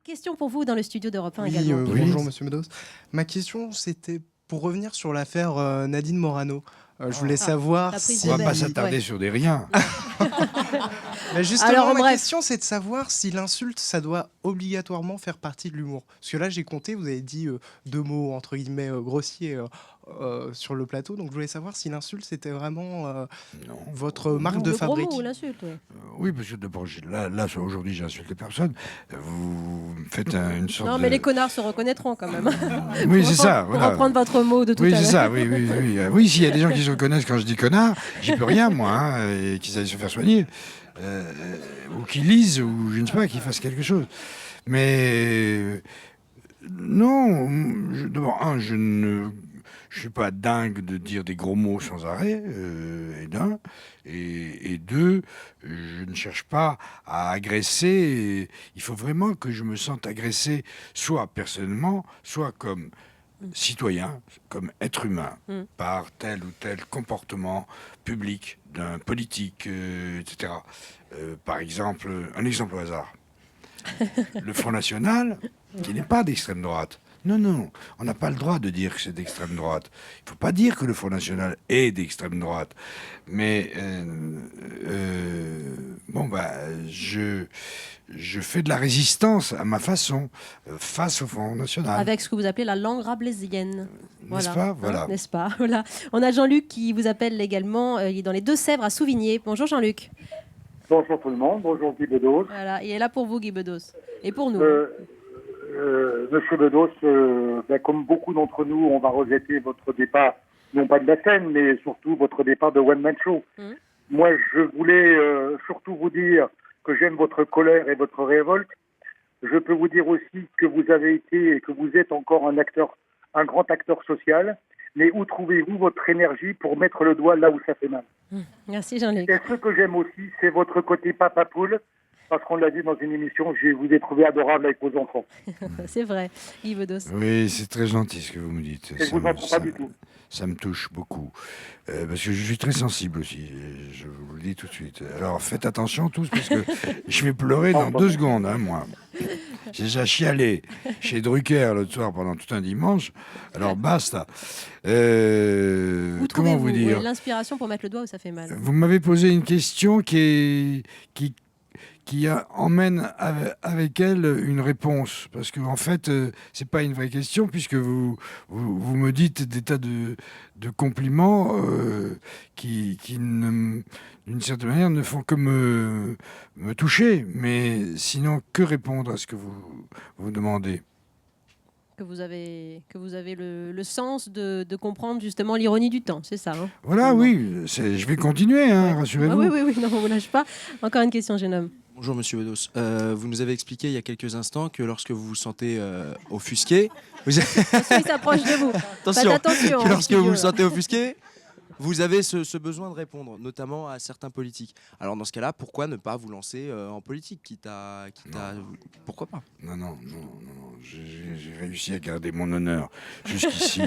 Question pour vous dans le studio d'Europe 1 Oui, également. bonjour Monsieur Meadows. Ma question, c'était pour revenir sur l'affaire Nadine Morano. Je voulais savoir la prise si... de On va pas belle. s'attarder Ouais. sur des riens. Mais justement, Alors, ma bref. question, c'est de savoir si l'insulte, ça doit obligatoirement faire partie de l'humour. Parce que là, j'ai compté, vous avez dit deux mots, entre guillemets, grossiers sur le plateau. Donc, je voulais savoir si l'insulte, c'était vraiment Non. votre marque de Le gros fabrique. mot ou l'insulte, ouais. Oui, parce que d'abord, là aujourd'hui, j'ai insulté personne. Vous me faites une sorte Non, de... mais les connards se reconnaîtront quand même. Oui, Pour c'est ça. reprendre- Pour Voilà. reprendre votre mot de tout Oui, à c'est l'heure. ça, oui. Oui, s'il y a des gens qui se reconnaissent quand je dis connard, j'y peux rien, moi, hein, et qu'ils aillent se faire soigner. Ou qu'ils lisent, ou je ne sais pas, qu'ils fassent quelque chose. Mais non, d'abord, je ne suis pas dingue de dire des gros mots sans arrêt, et deux, je ne cherche pas à agresser. Il faut vraiment que je me sente agressé, soit personnellement, soit comme citoyen, comme être humain, par tel ou tel comportement public d'un politique, etc. Par exemple, un exemple au hasard. Le Front National, qui n'est pas d'extrême droite. Non, on n'a pas le droit de dire que c'est d'extrême droite. Il ne faut pas dire que le Front National est d'extrême droite. Mais je fais de la résistance à ma façon face au Front National. Avec ce que vous appelez la langue rabelaisienne. N'est-ce pas? Voilà. N'est-ce pas? Voilà. On a Jean-Luc qui vous appelle également. Il est dans les Deux-Sèvres à Souvigné. Bonjour Jean-Luc. Bonjour tout le monde, bonjour Guy Bedos. Voilà, il est là pour vous Guy Bedos. Et pour nous. Monsieur Bedos, comme beaucoup d'entre nous, on va regretter votre départ, non pas de la scène, mais surtout votre départ de One Man Show. Moi, je voulais surtout vous dire que j'aime votre colère et votre révolte. Je peux vous dire aussi que vous avez été et que vous êtes encore un grand acteur social. Mais où trouvez-vous votre énergie pour mettre le doigt là où ça fait mal? Merci Jean-Luc. Et ce que j'aime aussi, c'est votre côté papa poule. Parce qu'on l'a dit dans une émission, je vous ai trouvé adorable avec vos enfants. C'est vrai, Guy Bedos. Oui, c'est très gentil ce que vous me dites. Et je vous entends pas du tout. Ça me touche beaucoup. Parce que je suis très sensible aussi. Je vous le dis tout de suite. Alors faites attention tous, parce que je vais pleurer dans 2 secondes, hein, moi. J'ai déjà chialé chez Drucker l'autre soir pendant tout un dimanche. Alors basta. Où Comment vous dire l'inspiration pour mettre le doigt où ça fait mal? Vous m'avez posé une question qui emmène avec elle une réponse. Parce que en fait, c'est pas une vraie question, puisque vous me dites des tas de compliments qui d'une certaine manière, ne font que me toucher. Mais sinon, que répondre à ce que vous demandez? Que vous avez le sens de comprendre justement l'ironie du temps, c'est ça, hein? Voilà, oui, je vais continuer, hein, rassurez-vous. Oui, non, on ne lâche pas. Encore une question, jeune homme. Bonjour Monsieur Bedos. Vous nous avez expliqué il y a quelques instants que lorsque vous vous sentez offusqué, Il s'approche de vous. attention, Faites attention, que lorsque studio, vous vous là. sentez offusqué, vous avez ce besoin de répondre, notamment à certains politiques. Alors dans ce cas-là, pourquoi ne pas vous lancer en politique, pourquoi pas? Non. J'ai réussi à garder mon honneur jusqu'ici.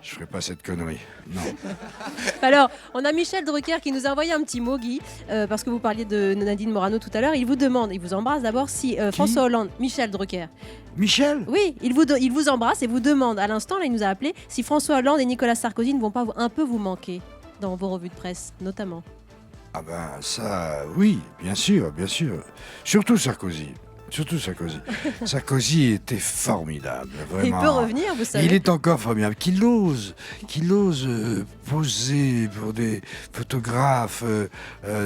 Je ferai pas cette connerie. Non. Alors, on a Michel Drucker qui nous a envoyé un petit mot, Guy, parce que vous parliez de Nadine Morano tout à l'heure. Il vous demande, il vous embrasse d'abord si François Hollande, Michel Drucker. Michel? Oui, il vous embrasse et vous demande à l'instant, là il nous a appelé, si François Hollande et Nicolas Sarkozy ne vont pas un peu vous manquer dans vos revues de presse, notamment. Ah ben ça, oui, bien sûr. Surtout Sarkozy. Sarkozy était formidable, vraiment. Il peut revenir, vous savez. Il est encore formidable. Qu'il ose poser pour des photographes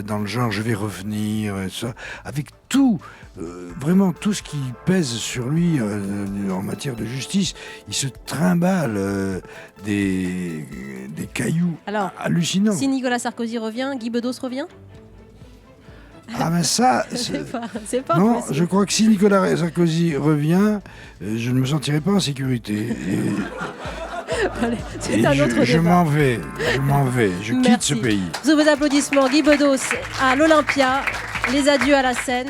dans le genre je vais revenir, ça, avec tout, vraiment tout ce qui pèse sur lui en matière de justice. Il se trimballe des cailloux hallucinants. Si Nicolas Sarkozy revient, Guy Bedos revient? Ah ben ça, c'est pas non, possible. je crois que si Nicolas Sarkozy revient, je ne me sentirai pas en sécurité. Allez, c'est un autre je débat. m'en vais, je quitte ce pays. Sous vos applaudissements, Guy Bedos à l'Olympia, les adieux à la scène.